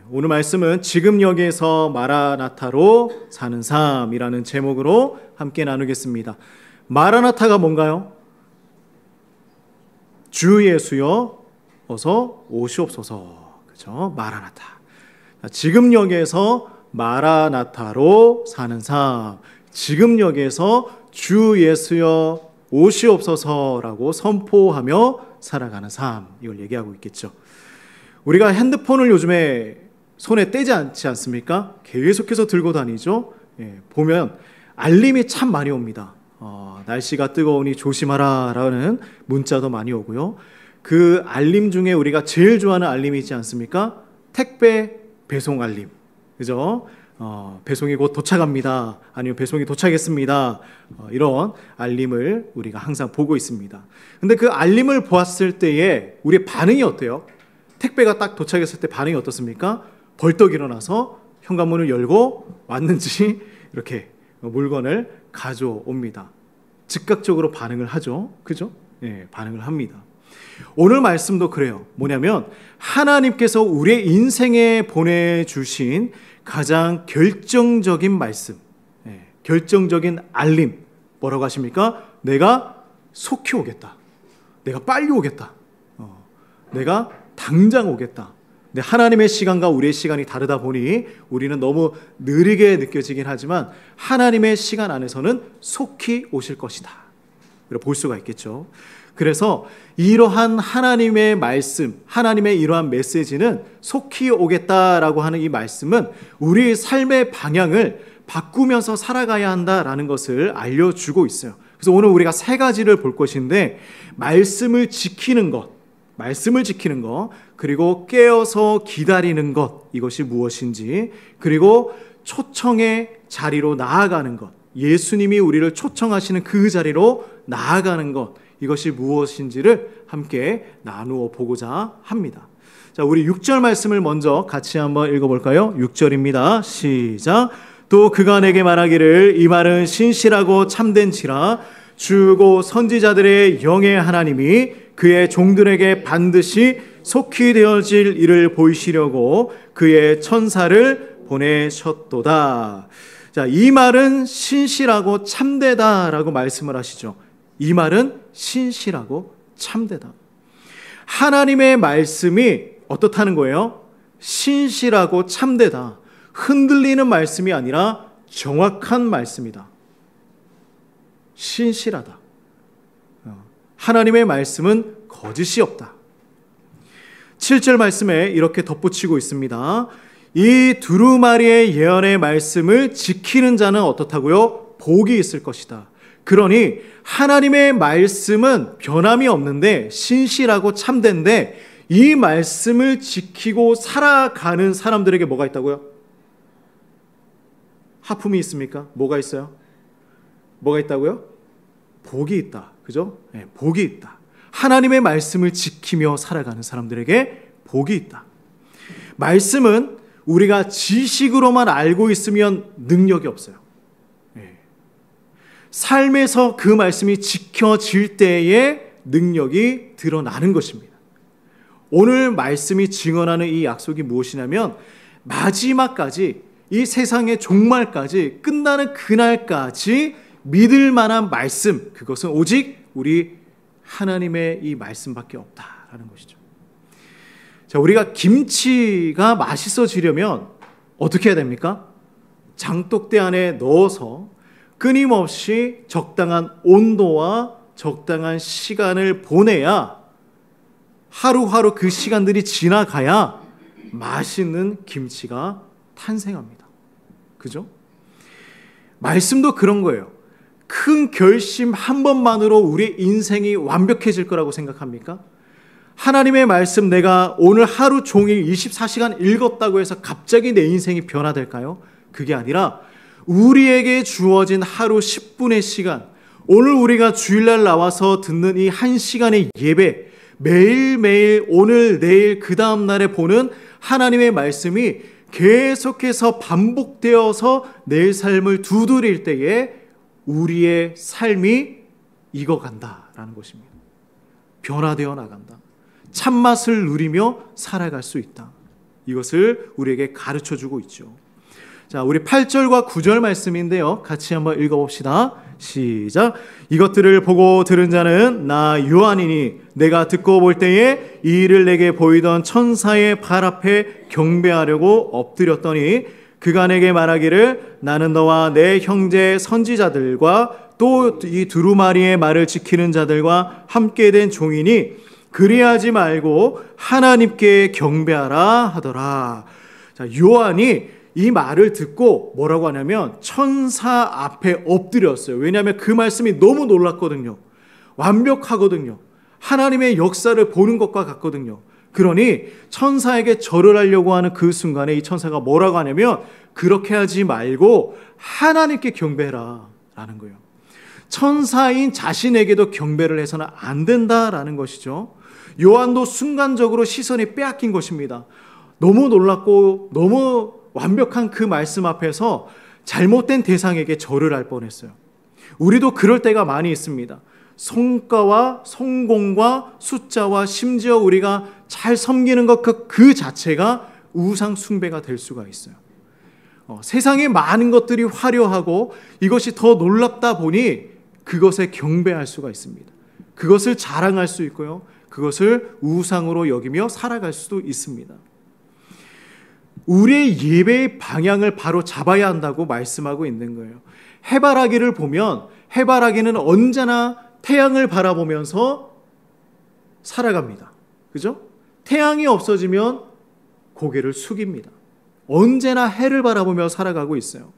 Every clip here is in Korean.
오늘 말씀은 지금 여기에서 마라나타로 사는 삶이라는 제목으로 함께 나누겠습니다. 마라나타가 뭔가요? 주 예수여 어서 오시옵소서. 그죠? 마라나타. 지금 여기에서 마라나타로 사는 삶. 지금 여기에서 주 예수여 오시옵소서라고 선포하며 살아가는 삶. 이걸 얘기하고 있겠죠. 우리가 핸드폰을 요즘에 손에 떼지 않지 않습니까? 계속해서 들고 다니죠. 보면 알림이 참 많이 옵니다. 날씨가 뜨거우니 조심하라 라는 문자도 많이 오고요. 그 알림 중에 우리가 제일 좋아하는 알림이 있지 않습니까? 택배 배송 알림. 그죠? 배송이 곧 도착합니다. 아니면 배송이 도착했습니다. 이런 알림을 우리가 항상 보고 있습니다. 근데 그 알림을 보았을 때에 우리의 반응이 어때요? 택배가 딱 도착했을 때 반응이 어떻습니까? 벌떡 일어나서 현관문을 열고 왔는지 이렇게 물건을 가져옵니다. 즉각적으로 반응을 하죠. 그죠? 반응을 합니다. 오늘 말씀도 그래요. 뭐냐면 하나님께서 우리의 인생에 보내주신 가장 결정적인 말씀, 결정적인 알림, 뭐라고 하십니까? 내가 속히 오겠다. 내가 빨리 오겠다. 내가 당장 오겠다. 근데 하나님의 시간과 우리의 시간이 다르다 보니 우리는 너무 느리게 느껴지긴 하지만 하나님의 시간 안에서는 속히 오실 것이다. 볼 수가 있겠죠. 그래서 이러한 하나님의 말씀, 하나님의 이러한 메시지는 속히 오겠다라고 하는 이 말씀은 우리의 삶의 방향을 바꾸면서 살아가야 한다라는 것을 알려주고 있어요. 그래서 오늘 우리가 세 가지를 볼 것인데 말씀을 지키는 것, 그리고 깨어서 기다리는 것, 이것이 무엇인지, 그리고 초청의 자리로 나아가는 것, 예수님이 우리를 초청하시는 그 자리로 나아가는 것, 이것이 무엇인지를 함께 나누어 보고자 합니다. 자, 우리 6절 말씀을 먼저 같이 한번 읽어볼까요? 6절입니다. 시작. 또 그가 내게 말하기를 이 말은 신실하고 참된지라 주고 선지자들의 영의 하나님이 그의 종들에게 반드시 속히 되어질 일을 보이시려고 그의 천사를 보내셨도다. 자, 이 말은 신실하고 참되다라고 말씀을 하시죠. 이 말은 신실하고 참되다. 하나님의 말씀이 어떻다는 거예요? 신실하고 참되다. 흔들리는 말씀이 아니라 정확한 말씀이다. 신실하다. 하나님의 말씀은 거짓이 없다. 7절 말씀에 이렇게 덧붙이고 있습니다. 이 두루마리의 예언의 말씀을 지키는 자는 어떻다고요? 복이 있을 것이다. 그러니 하나님의 말씀은 변함이 없는데 신실하고 참된데 이 말씀을 지키고 살아가는 사람들에게 뭐가 있다고요? 하품이 있습니까? 뭐가 있어요? 뭐가 있다고요? 복이 있다. 그죠? 복이 있다. 하나님의 말씀을 지키며 살아가는 사람들에게 복이 있다. 말씀은 우리가 지식으로만 알고 있으면 능력이 없어요. 삶에서 그 말씀이 지켜질 때에 능력이 드러나는 것입니다. 오늘 말씀이 증언하는 이 약속이 무엇이냐면 마지막까지, 이 세상의 종말까지, 끝나는 그날까지 믿을 만한 말씀, 그것은 오직 우리 하나님의 이 말씀밖에 없다라는 것이죠. 자, 우리가 김치가 맛있어지려면 어떻게 해야 됩니까? 장독대 안에 넣어서 끊임없이 적당한 온도와 적당한 시간을 보내야 하루하루 그 시간들이 지나가야 맛있는 김치가 탄생합니다. 그죠? 말씀도 그런 거예요. 큰 결심 한 번만으로 우리 인생이 완벽해질 거라고 생각합니까? 하나님의 말씀 내가 오늘 하루 종일 24시간 읽었다고 해서 갑자기 내 인생이 변화될까요? 그게 아니라 우리에게 주어진 하루 10분의 시간, 오늘 우리가 주일날 나와서 듣는 이 1시간의 예배, 매일매일 오늘 내일 그 다음 날에 보는 하나님의 말씀이 계속해서 반복되어서 내 삶을 두드릴 때에 우리의 삶이 익어간다라는 것입니다. 변화되어 나간다. 참맛을 누리며 살아갈 수 있다. 이것을 우리에게 가르쳐주고 있죠. 자, 우리 8절과 9절 말씀인데요. 같이 한번 읽어봅시다. 시작. 이것들을 보고 들은 자는 나 요한이니 내가 듣고 볼 때에 이 일을 내게 보이던 천사의 발 앞에 경배하려고 엎드렸더니 그가 내게 말하기를 나는 너와 내 형제 선지자들과 또 이 두루마리의 말을 지키는 자들과 함께 된 종이니 그리하지 말고 하나님께 경배하라 하더라. 자, 요한이 이 말을 듣고 뭐라고 하냐면 천사 앞에 엎드렸어요. 왜냐하면 그 말씀이 너무 놀랐거든요. 완벽하거든요. 하나님의 역사를 보는 것과 같거든요. 그러니 천사에게 절을 하려고 하는 그 순간에 이 천사가 뭐라고 하냐면 그렇게 하지 말고 하나님께 경배해라 라는 거예요. 천사인 자신에게도 경배를 해서는 안 된다라는 것이죠. 요한도 순간적으로 시선이 빼앗긴 것입니다. 너무 놀랐고 너무 완벽한 그 말씀 앞에서 잘못된 대상에게 절을 할 뻔했어요. 우리도 그럴 때가 많이 있습니다. 성과와 성공과 숫자와 심지어 우리가 잘 섬기는 것 그 자체가 우상 숭배가 될 수가 있어요. 세상에 많은 것들이 화려하고 이것이 더 놀랍다 보니 그것에 경배할 수가 있습니다. 그것을 자랑할 수 있고요. 그것을 우상으로 여기며 살아갈 수도 있습니다. 우리의 예배의 방향을 바로 잡아야 한다고 말씀하고 있는 거예요. 해바라기를 보면 해바라기는 언제나 태양을 바라보면서 살아갑니다. 그죠? 태양이 없어지면 고개를 숙입니다. 언제나 해를 바라보며 살아가고 있어요.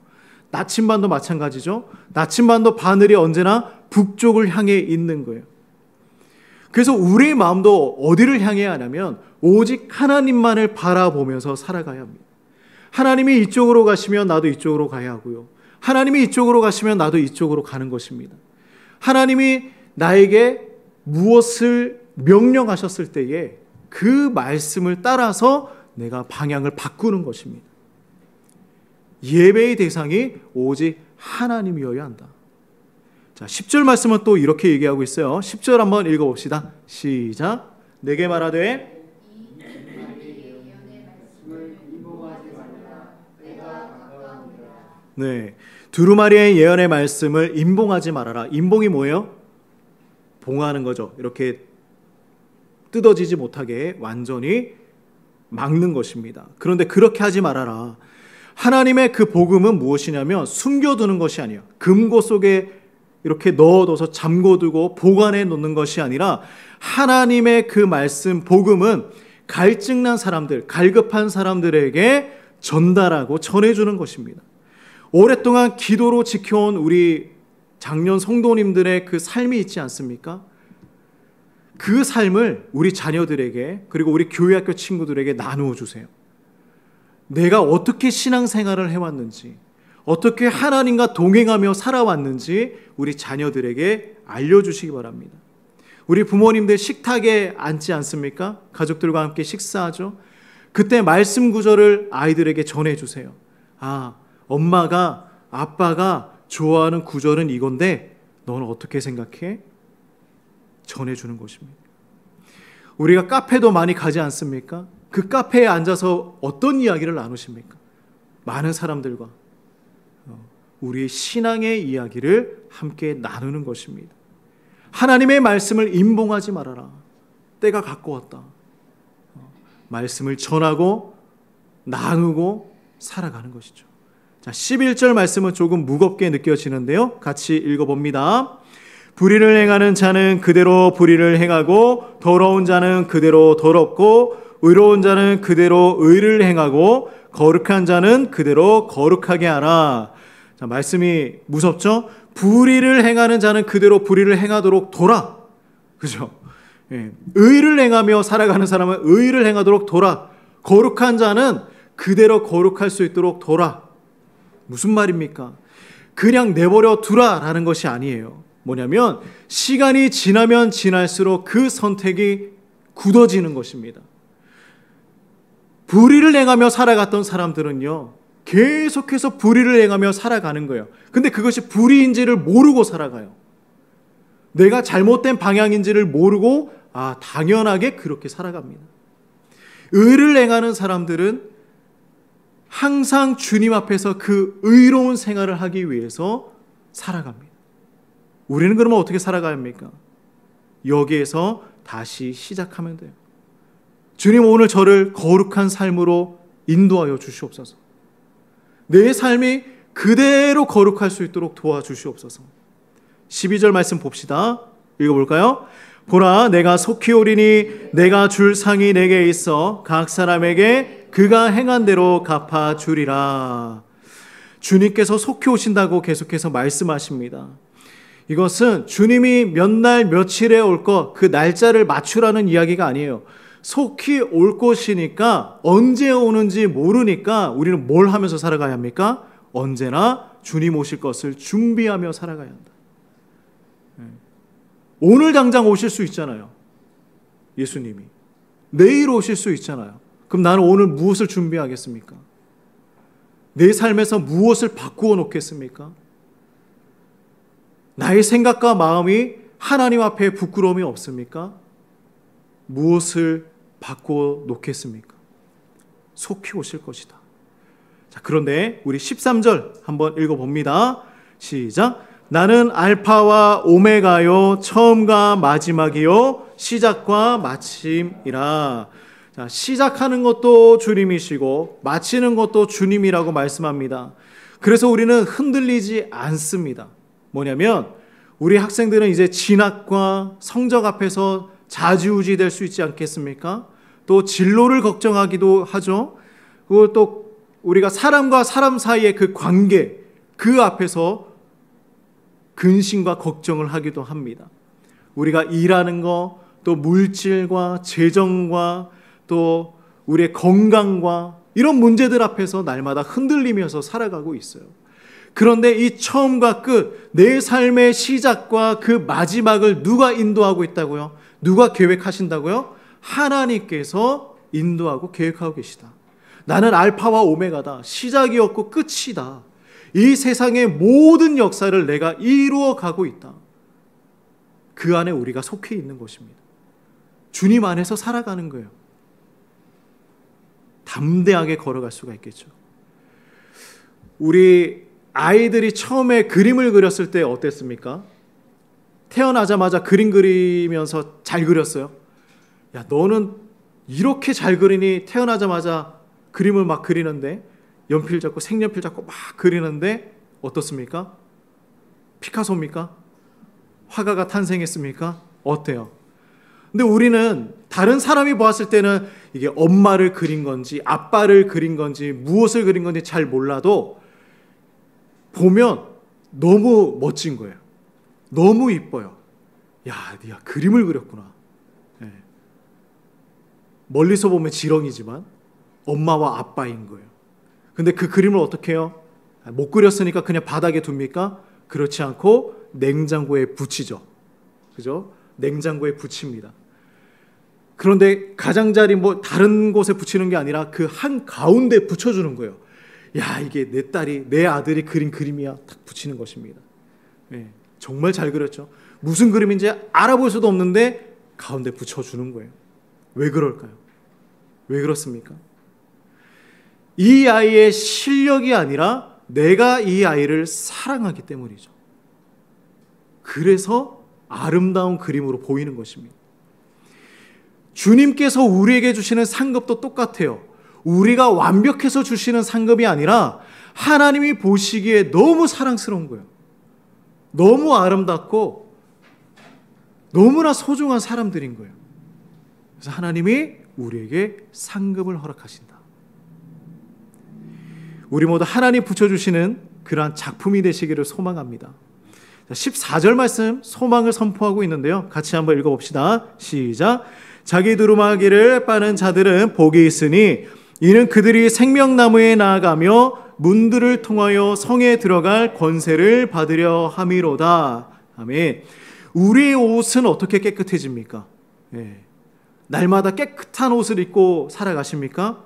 나침반도 마찬가지죠. 나침반도 바늘이 언제나 북쪽을 향해 있는 거예요. 그래서 우리의 마음도 어디를 향해야 하냐면 오직 하나님만을 바라보면서 살아가야 합니다. 하나님이 이쪽으로 가시면 나도 이쪽으로 가야 하고요. 하나님이 이쪽으로 가시면 나도 이쪽으로 가는 것입니다. 하나님이 나에게 무엇을 명령하셨을 때에 그 말씀을 따라서 내가 방향을 바꾸는 것입니다. 예배의 대상이 오직 하나님이어야 한다. 자, 10절 말씀은 또 이렇게 얘기하고 있어요. 10절 한번 읽어봅시다. 시작. 내게 말하되 네, 두루마리의 예언의 말씀을 임봉하지 말아라. 임봉이 뭐예요? 봉하는 거죠. 이렇게 뜯어지지 못하게 완전히 막는 것입니다. 그런데 그렇게 하지 말아라. 하나님의 그 복음은 무엇이냐면 숨겨두는 것이 아니에요. 금고 속에 이렇게 넣어둬서 잠궈두고 보관해 놓는 것이 아니라 하나님의 그 말씀 복음은 갈증난 사람들, 갈급한 사람들에게 전달하고 전해주는 것입니다. 오랫동안 기도로 지켜온 우리 장년 성도님들의 그 삶이 있지 않습니까? 그 삶을 우리 자녀들에게 그리고 우리 교회학교 친구들에게 나누어 주세요. 내가 어떻게 신앙생활을 해왔는지, 어떻게 하나님과 동행하며 살아왔는지 우리 자녀들에게 알려주시기 바랍니다. 우리 부모님들 식탁에 앉지 않습니까? 가족들과 함께 식사하죠. 그때 말씀 구절을 아이들에게 전해주세요. 아, 엄마가 아빠가 좋아하는 구절은 이건데 너는 어떻게 생각해? 전해주는 것입니다. 우리가 카페도 많이 가지 않습니까? 그 카페에 앉아서 어떤 이야기를 나누십니까? 많은 사람들과 우리의 신앙의 이야기를 함께 나누는 것입니다. 하나님의 말씀을 임봉하지 말아라. 때가 가까웠다. 말씀을 전하고 나누고 살아가는 것이죠. 자, 11절 말씀은 조금 무겁게 느껴지는데요. 같이 읽어봅니다. 불의를 행하는 자는 그대로 불의를 행하고 더러운 자는 그대로 더럽고 의로운 자는 그대로 의를 행하고 거룩한 자는 그대로 거룩하게 하라. 자, 말씀이 무섭죠? 불의를 행하는 자는 그대로 불의를 행하도록 도라. 그죠? 예. 의를 행하며 살아가는 사람은 의를 행하도록 도라. 거룩한 자는 그대로 거룩할 수 있도록 도라. 무슨 말입니까? 그냥 내버려 두라라는 것이 아니에요. 뭐냐면 시간이 지나면 지날수록 그 선택이 굳어지는 것입니다. 불의를 행하며 살아갔던 사람들은요, 계속해서 불의를 행하며 살아가는 거예요. 근데 그것이 불의인지를 모르고 살아가요. 내가 잘못된 방향인지를 모르고 당연하게 그렇게 살아갑니다. 의를 행하는 사람들은 항상 주님 앞에서 그 의로운 생활을 하기 위해서 살아갑니다. 우리는 그러면 어떻게 살아가야 합니까? 여기에서 다시 시작하면 돼요. 주님, 오늘 저를 거룩한 삶으로 인도하여 주시옵소서. 내 삶이 그대로 거룩할 수 있도록 도와주시옵소서. 12절 말씀 봅시다. 읽어볼까요? 보라, 내가 속히 오리니 내가 줄 상이 내게 있어 각 사람에게 그가 행한 대로 갚아주리라. 주님께서 속히 오신다고 계속해서 말씀하십니다. 이것은 주님이 몇 날 며칠에 올 것, 그 날짜를 맞추라는 이야기가 아니에요. 속히 올 것이니까, 언제 오는지 모르니까 우리는 뭘 하면서 살아가야 합니까? 언제나 주님 오실 것을 준비하며 살아가야 한다. 오늘 당장 오실 수 있잖아요. 예수님이. 내일 오실 수 있잖아요. 그럼 나는 오늘 무엇을 준비하겠습니까? 내 삶에서 무엇을 바꾸어 놓겠습니까? 나의 생각과 마음이 하나님 앞에 부끄러움이 없습니까? 무엇을 바꾸어 놓겠습니까? 속히 오실 것이다. 자, 그런데 우리 13절 한번 읽어봅니다. 시작. 나는 알파와 오메가요, 처음과 마지막이요, 시작과 마침이라. 자, 시작하는 것도 주님이시고 마치는 것도 주님이라고 말씀합니다. 그래서 우리는 흔들리지 않습니다. 뭐냐면 우리 학생들은 이제 진학과 성적 앞에서 좌지우지 될 수 있지 않겠습니까? 또 진로를 걱정하기도 하죠. 그리고 또 우리가 사람과 사람 사이의 그 관계, 그 앞에서 근심과 걱정을 하기도 합니다. 우리가 일하는 거, 또 물질과 재정과 또 우리의 건강과 이런 문제들 앞에서 날마다 흔들리면서 살아가고 있어요. 그런데 이 처음과 끝, 내 삶의 시작과 그 마지막을 누가 인도하고 있다고요? 누가 계획하신다고요? 하나님께서 인도하고 계획하고 계시다. 나는 알파와 오메가다. 시작이었고 끝이다. 이 세상의 모든 역사를 내가 이루어 가고 있다. 그 안에 우리가 속해 있는 것입니다. 주님 안에서 살아가는 거예요. 담대하게 걸어갈 수가 있겠죠. 우리 아이들이 처음에 그림을 그렸을 때 어땠습니까? 태어나자마자 그림 그리면서 잘 그렸어요. 야, 너는 이렇게 잘 그리니? 태어나자마자 그림을 막 그리는데, 연필 잡고 색연필 잡고 막 그리는데 어떻습니까? 피카소입니까? 화가가 탄생했습니까? 어때요? 근데 우리는 다른 사람이 보았을 때는 이게 엄마를 그린 건지 아빠를 그린 건지 무엇을 그린 건지 잘 몰라도 보면 너무 멋진 거예요. 너무 이뻐요. 야, 네가 그림을 그렸구나. 네. 멀리서 보면 지렁이지만 엄마와 아빠인 거예요. 근데 그 그림을 어떻게 해요? 못 그렸으니까 그냥 바닥에 둡니까? 그렇지 않고 냉장고에 붙이죠. 그죠? 냉장고에 붙입니다. 그런데 가장자리 뭐 다른 곳에 붙이는 게 아니라 그 한 가운데 붙여주는 거예요. 야, 이게 내 딸이, 내 아들이 그린 그림이야. 딱 붙이는 것입니다. 네, 정말 잘 그렸죠. 무슨 그림인지 알아볼 수도 없는데 가운데 붙여주는 거예요. 왜 그럴까요? 왜 그렇습니까? 이 아이의 실력이 아니라 내가 이 아이를 사랑하기 때문이죠. 그래서 아름다운 그림으로 보이는 것입니다. 주님께서 우리에게 주시는 상급도 똑같아요. 우리가 완벽해서 주시는 상급이 아니라 하나님이 보시기에 너무 사랑스러운 거예요. 너무 아름답고 너무나 소중한 사람들인 거예요. 그래서 하나님이 우리에게 상급을 허락하신다. 우리 모두 하나님 붙여주시는 그러한 작품이 되시기를 소망합니다. 14절 말씀 소망을 선포하고 있는데요. 같이 한번 읽어봅시다. 시작. 자기 두루마기를 빠는 자들은 복이 있으니 이는 그들이 생명나무에 나아가며 문들을 통하여 성에 들어갈 권세를 받으려 함이로다. 아멘. 우리의 옷은 어떻게 깨끗해집니까? 네. 날마다 깨끗한 옷을 입고 살아가십니까?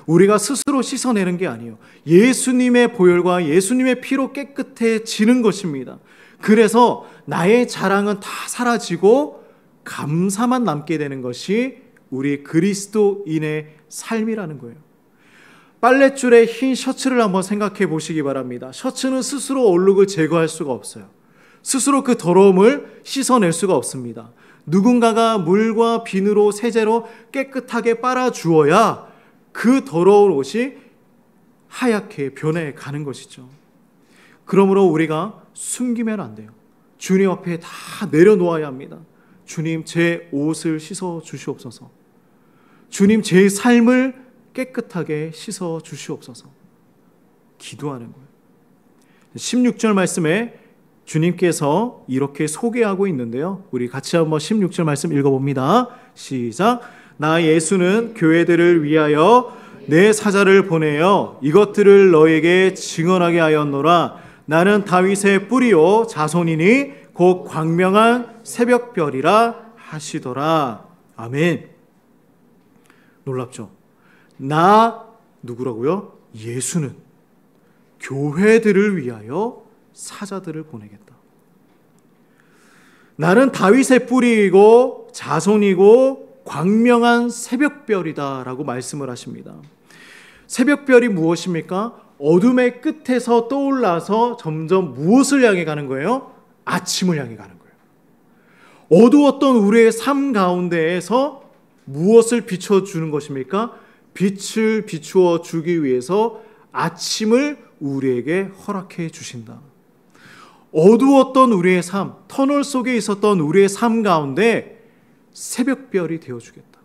우리가 스스로 씻어내는 게 아니에요. 예수님의 보혈과 예수님의 피로 깨끗해지는 것입니다. 그래서 나의 자랑은 다 사라지고 감사만 남게 되는 것이 우리 그리스도인의 삶이라는 거예요. 빨랫줄에 흰 셔츠를 한번 생각해 보시기 바랍니다. 셔츠는 스스로 얼룩을 제거할 수가 없어요. 스스로 그 더러움을 씻어낼 수가 없습니다. 누군가가 물과 비누로 세제로 깨끗하게 빨아주어야 그 더러운 옷이 하얗게 변해가는 것이죠. 그러므로 우리가 숨기면 안 돼요. 주님 앞에 다 내려놓아야 합니다. 주님, 제 옷을 씻어 주시옵소서. 주님, 제 삶을 깨끗하게 씻어 주시옵소서. 기도하는 거예요. 16절 말씀에 주님께서 이렇게 소개하고 있는데요. 우리 같이 한번 16절 말씀 읽어봅니다. 시작. 나 예수는 교회들을 위하여 내 사자를 보내어 이것들을 너에게 증언하게 하였노라. 나는 다윗의 뿌리요 자손이니 곧 광명한 새벽별이라 하시더라. 아멘. 놀랍죠? 나 누구라고요? 예수는 교회들을 위하여 사자들을 보내겠다. 나는 다윗의 뿌리이고 자손이고 광명한 새벽별이다 라고 말씀을 하십니다. 새벽별이 무엇입니까? 어둠의 끝에서 떠올라서 점점 무엇을 향해 가는 거예요? 아침을 향해 가는 거예요. 어두웠던 우리의 삶 가운데에서 무엇을 비춰주는 것입니까? 빛을 비추어 주기 위해서 아침을 우리에게 허락해 주신다. 어두웠던 우리의 삶, 터널 속에 있었던 우리의 삶 가운데 새벽별이 되어주겠다.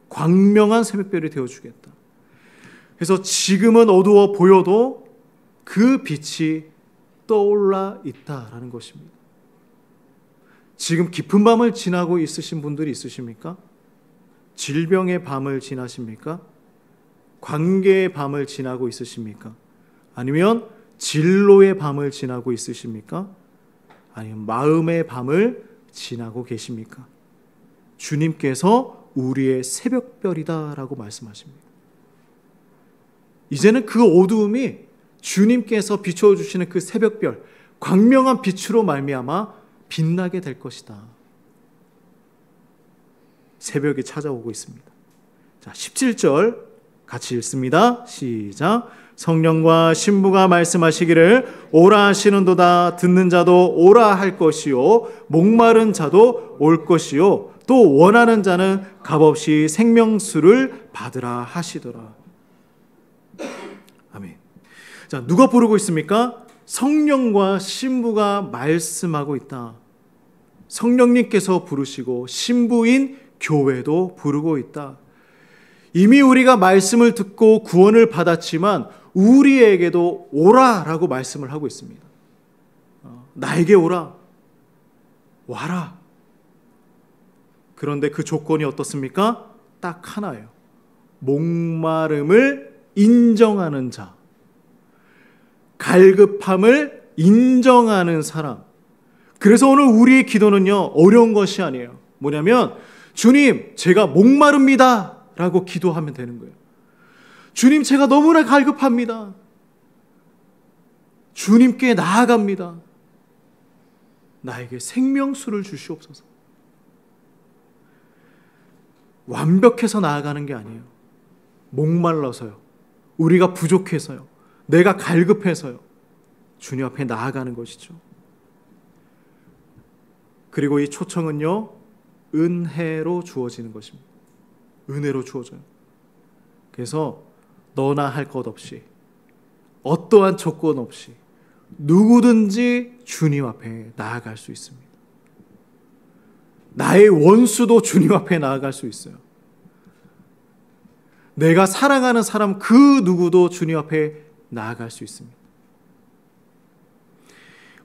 광명한 새벽별이 되어주겠다. 그래서 지금은 어두워 보여도 그 빛이 떠올라 있다라는 것입니다. 지금 깊은 밤을 지나고 있으신 분들이 있으십니까? 질병의 밤을 지나십니까? 관계의 밤을 지나고 있으십니까? 아니면 진로의 밤을 지나고 있으십니까? 아니면 마음의 밤을 지나고 계십니까? 주님께서 우리의 새벽별이다라고 말씀하십니다. 이제는 그 어두움이 주님께서 비춰주시는 그 새벽별, 광명한 빛으로 말미암아 빛나게 될 것이다. 새벽이 찾아오고 있습니다. 자, 17절 같이 읽습니다. 시작. 성령과 신부가 말씀하시기를 오라 하시는도다. 듣는 자도 오라 할 것이요 목마른 자도 올 것이요 또 원하는 자는 값없이 생명수를 받으라 하시더라. 아멘. 자, 누가 부르고 있습니까? 성령과 신부가 말씀하고 있다. 성령님께서 부르시고 신부인 교회도 부르고 있다. 이미 우리가 말씀을 듣고 구원을 받았지만 우리에게도 오라라고 말씀을 하고 있습니다. 나에게 오라. 와라. 그런데 그 조건이 어떻습니까? 딱 하나예요. 목마름을 인정하는 자. 갈급함을 인정하는 사람. 그래서 오늘 우리의 기도는요, 어려운 것이 아니에요. 뭐냐면, 주님, 제가 목마릅니다 라고 기도하면 되는 거예요. 주님, 제가 너무나 갈급합니다. 주님께 나아갑니다. 나에게 생명수를 주시옵소서. 완벽해서 나아가는 게 아니에요. 목말라서요. 우리가 부족해서요. 내가 갈급해서요. 주님 앞에 나아가는 것이죠. 그리고 이 초청은요, 은혜로 주어지는 것입니다. 은혜로 주어져요. 그래서 너나 할 것 없이, 어떠한 조건 없이 누구든지 주님 앞에 나아갈 수 있습니다. 나의 원수도 주님 앞에 나아갈 수 있어요. 내가 사랑하는 사람 그 누구도 주님 앞에 나아갈 수 있습니다.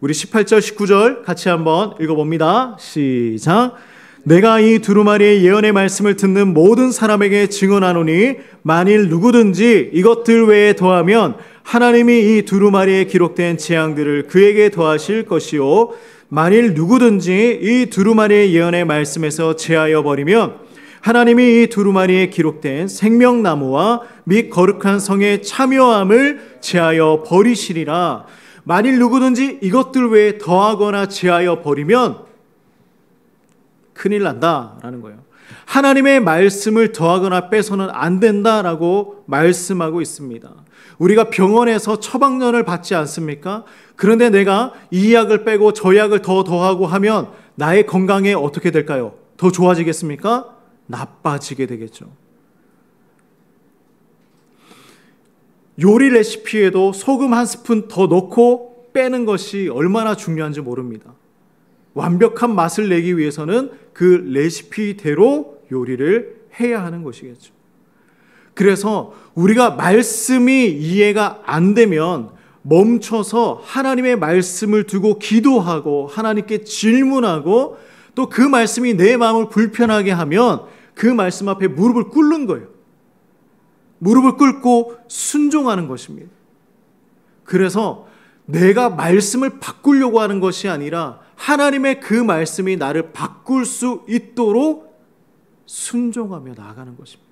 우리 18절 19절 같이 한번 읽어봅니다. 시작. 내가 이 두루마리의 예언의 말씀을 듣는 모든 사람에게 증언하노니 만일 누구든지 이것들 외에 더하면 하나님이 이 두루마리에 기록된 재앙들을 그에게 더하실 것이요 만일 누구든지 이 두루마리의 예언의 말씀에서 제하여 버리면 하나님이 이 두루마리에 기록된 생명나무와 및 거룩한 성의 참여함을 제하여 버리시리라. 만일 누구든지 이것들 외에 더하거나 제하여 버리면 큰일 난다라는 거예요. 하나님의 말씀을 더하거나 빼서는 안 된다라고 말씀하고 있습니다. 우리가 병원에서 처방전을 받지 않습니까? 그런데 내가 이 약을 빼고 저 약을 더하고 하면 나의 건강에 어떻게 될까요? 더 좋아지겠습니까? 나빠지게 되겠죠. 요리 레시피에도 소금 한 스푼 더 넣고 빼는 것이 얼마나 중요한지 모릅니다. 완벽한 맛을 내기 위해서는 그 레시피대로 요리를 해야 하는 것이겠죠. 그래서 우리가 말씀이 이해가 안 되면 멈춰서 하나님의 말씀을 두고 기도하고 하나님께 질문하고 또 그 말씀이 내 마음을 불편하게 하면 그 말씀 앞에 무릎을 꿇는 거예요. 무릎을 꿇고 순종하는 것입니다. 그래서 내가 말씀을 바꾸려고 하는 것이 아니라 하나님의 그 말씀이 나를 바꿀 수 있도록 순종하며 나아가는 것입니다.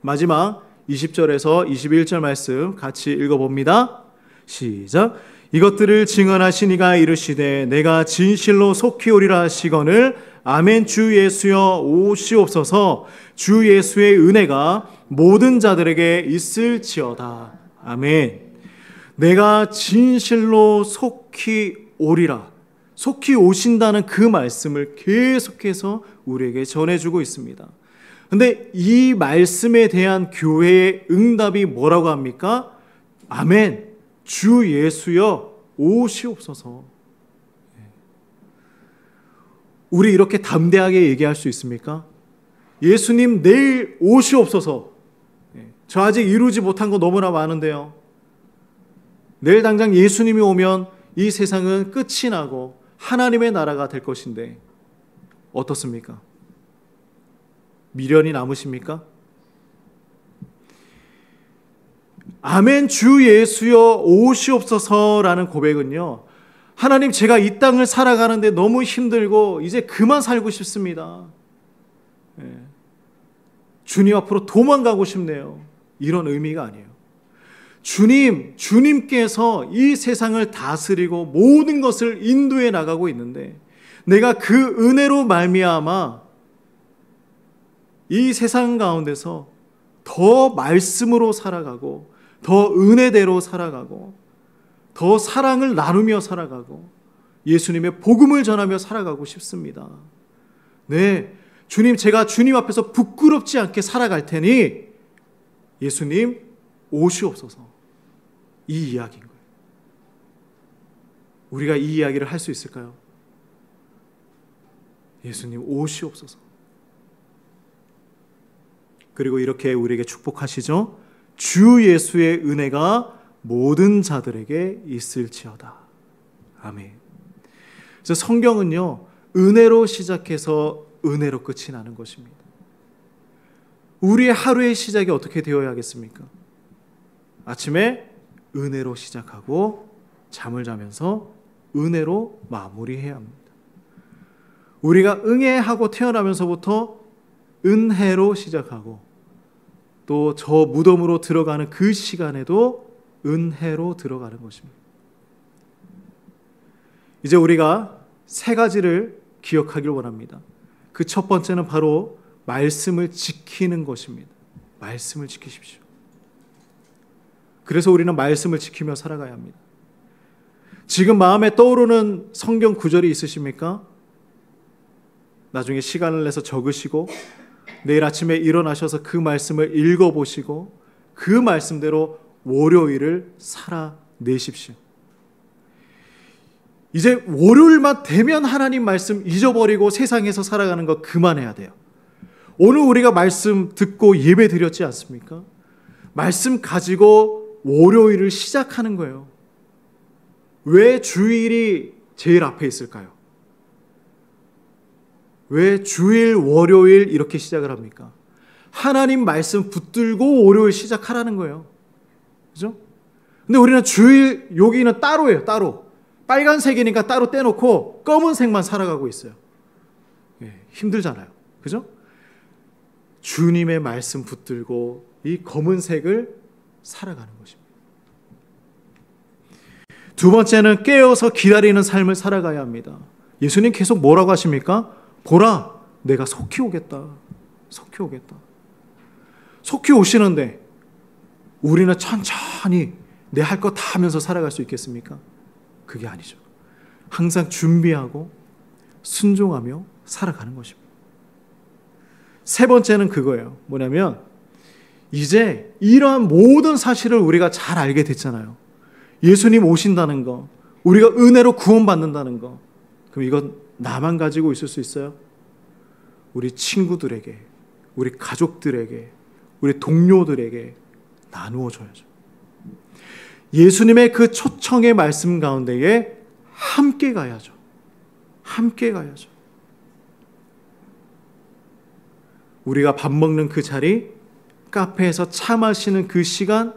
마지막 20절에서 21절 말씀 같이 읽어봅니다. 시작. 이것들을 증언하시니가 이르시되 내가 진실로 속히 오리라 하시거늘 아멘. 주 예수여 오시옵소서. 주 예수의 은혜가 모든 자들에게 있을지어다. 아멘. 내가 진실로 속히 오리라. 속히 오신다는 그 말씀을 계속해서 우리에게 전해주고 있습니다. 근데 이 말씀에 대한 교회의 응답이 뭐라고 합니까? 아멘. 주 예수여 오시옵소서. 우리 이렇게 담대하게 얘기할 수 있습니까? 예수님 내일 오시옵소서. 저 아직 이루지 못한 거 너무나 많은데요. 내일 당장 예수님이 오면 이 세상은 끝이 나고 하나님의 나라가 될 것인데 어떻습니까? 미련이 남으십니까? 아멘. 주 예수여 오시옵소서라는 고백은요, 하나님 제가 이 땅을 살아가는데 너무 힘들고 이제 그만 살고 싶습니다. 주님 앞으로 도망가고 싶네요. 이런 의미가 아니에요. 주님께서 이 세상을 다스리고 모든 것을 인도해 나가고 있는데 내가 그 은혜로 말미암아 이 세상 가운데서 더 말씀으로 살아가고 더 은혜대로 살아가고 더 사랑을 나누며 살아가고 예수님의 복음을 전하며 살아가고 싶습니다. 네, 주님 제가 주님 앞에서 부끄럽지 않게 살아갈 테니 예수님 오시옵소서. 이 이야기인 거예요. 우리가 이 이야기를 할 수 있을까요? 예수님 오시옵소서. 그리고 이렇게 우리에게 축복하시죠. 주 예수의 은혜가 모든 자들에게 있을지어다. 아멘. 그래서 성경은요, 은혜로 시작해서 은혜로 끝이 나는 것입니다. 우리의 하루의 시작이 어떻게 되어야 하겠습니까? 아침에 은혜로 시작하고 잠을 자면서 은혜로 마무리해야 합니다. 우리가 응애하고 태어나면서부터 은혜로 시작하고 또 저 무덤으로 들어가는 그 시간에도 은혜로 들어가는 것입니다. 이제 우리가 세 가지를 기억하길 원합니다. 그 첫 번째는 바로 말씀을 지키는 것입니다. 말씀을 지키십시오. 그래서 우리는 말씀을 지키며 살아가야 합니다. 지금 마음에 떠오르는 성경 구절이 있으십니까? 나중에 시간을 내서 적으시고 내일 아침에 일어나셔서 그 말씀을 읽어보시고 그 말씀대로 월요일을 살아내십시오. 이제 월요일만 되면 하나님 말씀 잊어버리고 세상에서 살아가는 거 그만해야 돼요. 오늘 우리가 말씀 듣고 예배 드렸지 않습니까? 말씀 가지고 월요일을 시작하는 거예요. 왜 주일이 제일 앞에 있을까요? 왜 주일, 월요일 이렇게 시작을 합니까? 하나님 말씀 붙들고 월요일 시작하라는 거예요. 그죠? 근데 우리는 주일, 여기는 따로예요, 따로. 빨간색이니까 따로 떼놓고 검은색만 살아가고 있어요. 힘들잖아요. 그죠? 주님의 말씀 붙들고 이 검은색을 살아가는 것입니다. 두 번째는 깨어서 기다리는 삶을 살아가야 합니다. 예수님 계속 뭐라고 하십니까? 보라, 내가 속히 오겠다. 속히 오겠다. 속히 오시는데 우리는 천천히 내 할 거 다 하면서 살아갈 수 있겠습니까? 그게 아니죠. 항상 준비하고 순종하며 살아가는 것입니다. 세 번째는 그거예요. 뭐냐면 이제 이러한 모든 사실을 우리가 잘 알게 됐잖아요. 예수님 오신다는 거, 우리가 은혜로 구원받는다는 거. 그럼 이건 나만 가지고 있을 수 있어요? 우리 친구들에게, 우리 가족들에게, 우리 동료들에게 나누어 줘야죠. 예수님의 그 초청의 말씀 가운데에 함께 가야죠. 함께 가야죠. 우리가 밥 먹는 그 자리, 카페에서 차 마시는 그 시간,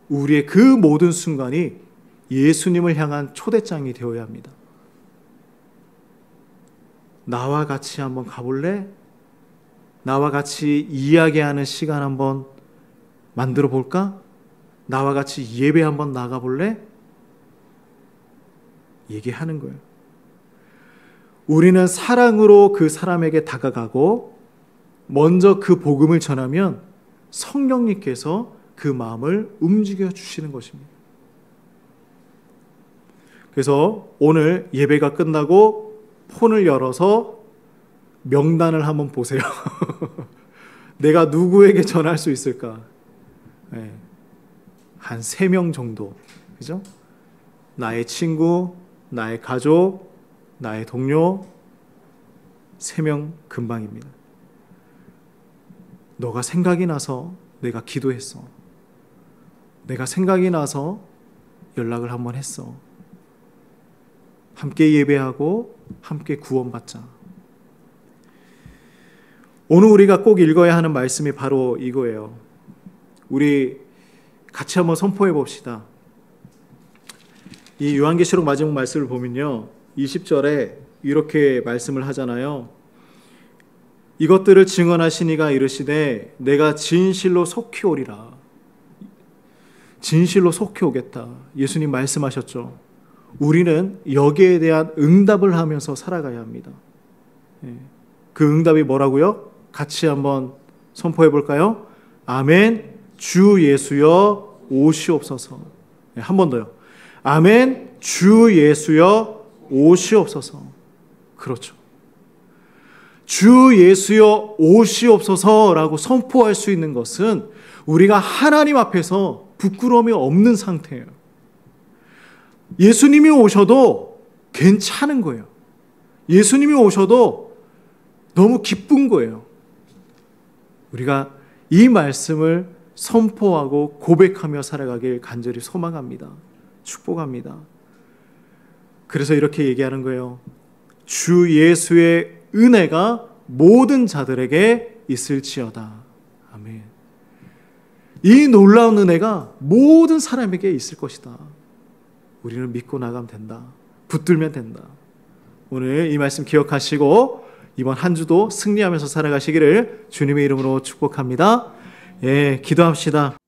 우리의 그 모든 순간이 예수님을 향한 초대장이 되어야 합니다. 나와 같이 한번 가볼래? 나와 같이 이야기하는 시간 한번 만들어 볼까? 나와 같이 예배 한번 나가볼래? 얘기하는 거예요. 우리는 사랑으로 그 사람에게 다가가고 먼저 그 복음을 전하면 성령님께서 그 마음을 움직여 주시는 것입니다. 그래서 오늘 예배가 끝나고 폰을 열어서 명단을 한번 보세요. 내가 누구에게 전할 수 있을까? 네. 한 3명 정도. 그죠? 나의 친구, 나의 가족, 나의 동료 3명 금방입니다. 너가 생각이 나서 내가 기도했어. 내가 생각이 나서 연락을 한번 했어. 함께 예배하고 함께 구원받자. 오늘 우리가 꼭 읽어야 하는 말씀이 바로 이거예요. 우리 같이 한번 선포해 봅시다. 이 요한계시록 마지막 말씀을 보면요, 20절에 이렇게 말씀을 하잖아요. 이것들을 증언하신 이가 이르시되 내가 진실로 속히 오리라. 진실로 속히 오겠다. 예수님 말씀하셨죠. 우리는 여기에 대한 응답을 하면서 살아가야 합니다. 그 응답이 뭐라고요? 같이 한번 선포해 볼까요? 아멘. 주 예수여 오시옵소서. 한 번 더요. 아멘. 주 예수여 오시옵소서. 그렇죠. 주 예수여 오시옵소서라고 선포할 수 있는 것은 우리가 하나님 앞에서 부끄러움이 없는 상태예요. 예수님이 오셔도 괜찮은 거예요. 예수님이 오셔도 너무 기쁜 거예요. 우리가 이 말씀을 선포하고 고백하며 살아가길 간절히 소망합니다. 축복합니다. 그래서 이렇게 얘기하는 거예요. 주 예수의 은혜가 모든 자들에게 있을지어다. 아멘. 이 놀라운 은혜가 모든 사람에게 있을 것이다. 우리는 믿고 나가면 된다. 붙들면 된다. 오늘 이 말씀 기억하시고 이번 한 주도 승리하면서 살아가시기를 주님의 이름으로 축복합니다. 예, 기도합시다.